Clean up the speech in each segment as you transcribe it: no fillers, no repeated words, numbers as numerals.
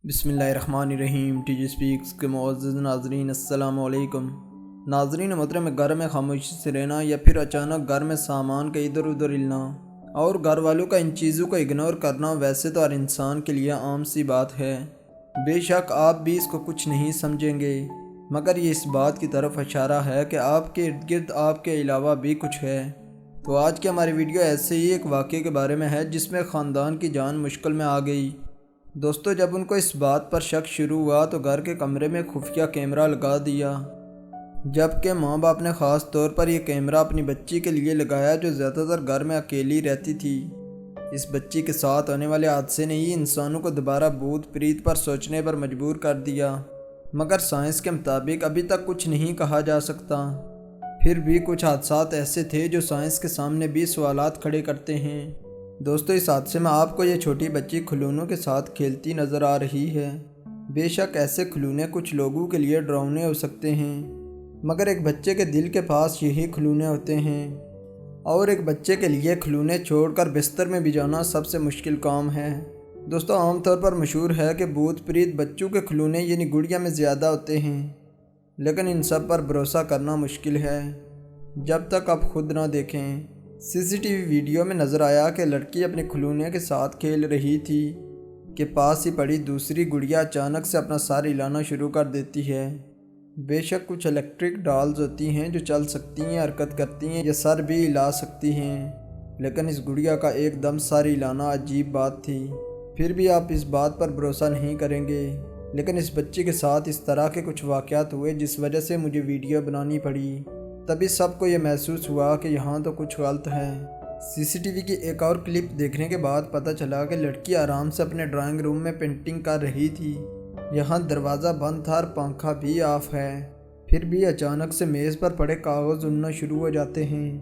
بسم اللہ الرحمن الرحیم۔ ٹی جی سپیکس کے معزز ناظرین السلام علیکم۔ ناظرین محترم، گھر میں خاموشی سے رہنا یا پھر اچانک گھر میں سامان کا ادھر ادھر ہلنا اور گھر والوں کا ان چیزوں کو اگنور کرنا ویسے تو ہر انسان کے لیے عام سی بات ہے۔ بے شک آپ بھی اس کو کچھ نہیں سمجھیں گے، مگر یہ اس بات کی طرف اشارہ ہے کہ آپ کے ارد گرد آپ کے علاوہ بھی کچھ ہے۔ تو آج کی ہماری ویڈیو ایسے ہی ایک واقعے کے بارے میں ہے جس میں خاندان کی جان مشکل میں آ گئی۔ دوستو، جب ان کو اس بات پر شک شروع ہوا تو گھر کے کمرے میں خفیہ کیمرہ لگا دیا، جبکہ ماں باپ نے خاص طور پر یہ کیمرہ اپنی بچی کے لیے لگایا جو زیادہ تر گھر میں اکیلی رہتی تھی۔ اس بچی کے ساتھ ہونے والے حادثے نے ہی انسانوں کو دوبارہ بھوت پریت پر سوچنے پر مجبور کر دیا، مگر سائنس کے مطابق ابھی تک کچھ نہیں کہا جا سکتا۔ پھر بھی کچھ حادثات ایسے تھے جو سائنس کے سامنے بھی سوالات کھڑے کرتے ہیں۔ دوستو، اس حادثے میں آپ کو یہ چھوٹی بچی کھلونوں کے ساتھ کھیلتی نظر آ رہی ہے۔ بے شک ایسے کھلونے کچھ لوگوں کے لیے ڈراؤنے ہو سکتے ہیں، مگر ایک بچے کے دل کے پاس یہی کھلونے ہوتے ہیں، اور ایک بچے کے لیے کھلونے چھوڑ کر بستر میں بھی جانا سب سے مشکل کام ہے۔ دوستو، عام طور پر مشہور ہے کہ بھوت پریت بچوں کے کھلونے یعنی گڑیا میں زیادہ ہوتے ہیں، لیکن ان سب پر بھروسہ کرنا مشکل ہے جب تک آپ خود نہ دیکھیں۔ سی سی ٹی وی ویڈیو میں نظر آیا کہ لڑکی اپنے کھلونے کے ساتھ کھیل رہی تھی کہ پاس ہی پڑی دوسری گڑیا اچانک سے اپنا سر ہلانا شروع کر دیتی ہے۔ بے شک کچھ الیکٹرک ڈالز ہوتی ہیں جو چل سکتی ہیں، حرکت کرتی ہیں یا سر بھی ہلا سکتی ہیں، لیکن اس گڑیا کا ایک دم سر ہلانا عجیب بات تھی۔ پھر بھی آپ اس بات پر بھروسہ نہیں کریں گے، لیکن اس بچی کے ساتھ اس طرح کے کچھ واقعات ہوئے جس وجہ سے مجھے ویڈیو بنانی پڑی۔ تبھی سب کو یہ محسوس ہوا کہ یہاں تو کچھ غلط ہے۔ سی سی ٹی وی کی ایک اور کلپ دیکھنے کے بعد پتہ چلا کہ لڑکی آرام سے اپنے ڈرائنگ روم میں پینٹنگ کر رہی تھی۔ یہاں دروازہ بند تھا اور پنکھا بھی آف ہے، پھر بھی اچانک سے میز پر پڑے کاغذ اڑنا شروع ہو جاتے ہیں۔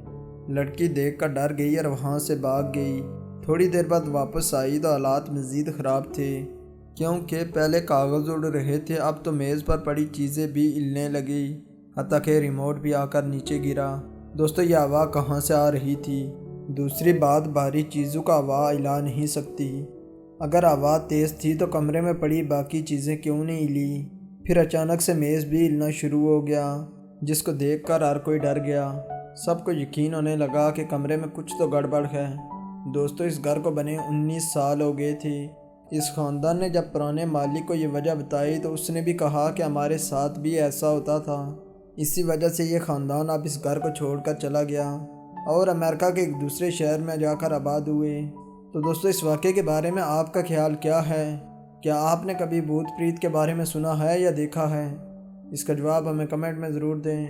لڑکی دیکھ کر ڈر گئی اور وہاں سے بھاگ گئی۔ تھوڑی دیر بعد واپس آئی تو حالات مزید خراب تھے، کیونکہ پہلے کاغذ اڑ رہے تھے، اب تو میز پر پڑی چیزیں بھی ہلنے لگی، حتیٰ کہ ریموٹ بھی آ کر نیچے گرا۔ دوستو، یہ ہوا کہاں سے آ رہی تھی؟ دوسری بات، بھاری چیزوں کا ہوا ہلا نہیں سکتی۔ اگر ہوا تیز تھی تو کمرے میں پڑی باقی چیزیں کیوں نہیں ہلی؟ پھر اچانک سے میز بھی ہلنا شروع ہو گیا، جس کو دیکھ کر ہر کوئی ڈر گیا۔ سب کو یقین ہونے لگا کہ کمرے میں کچھ تو گڑبڑ ہے۔ دوستو، اس گھر کو بنے 19 سال ہو گئے تھے۔ اس خاندان نے جب پرانے مالک کو یہ وجہ بتائی تو اس نے بھی کہا کہ ہمارے ساتھ بھی ایسا ہوتا تھا، اسی وجہ سے یہ خاندان اب اس گھر کو چھوڑ کر چلا گیا اور امریکہ کے ایک دوسرے شہر میں جا کر آباد ہوئے۔ تو دوستو، اس واقعے کے بارے میں آپ کا خیال کیا ہے؟ کیا آپ نے کبھی بھوت پریت کے بارے میں سنا ہے یا دیکھا ہے؟ اس کا جواب ہمیں کمنٹ میں ضرور دیں۔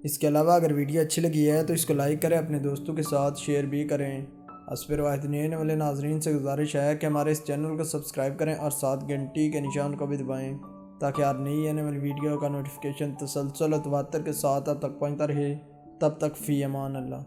اس کے علاوہ اگر ویڈیو اچھی لگی ہے تو اس کو لائک کریں، اپنے دوستوں کے ساتھ شیئر بھی کریں۔ اسپر واحد نئے والے ناظرین سے گزارش ہے کہ ہمارے اس چینل کو سبسکرائب کریں اور ساتھ گھنٹی کے نشان کو بھی دبائیں تاکہ ہر نئی آنے والی ویڈیو کا نوٹیفیکیشن تسلسل و تواتر کے ساتھ اب تک پہنچتا رہے۔ تب تک فی امان اللہ۔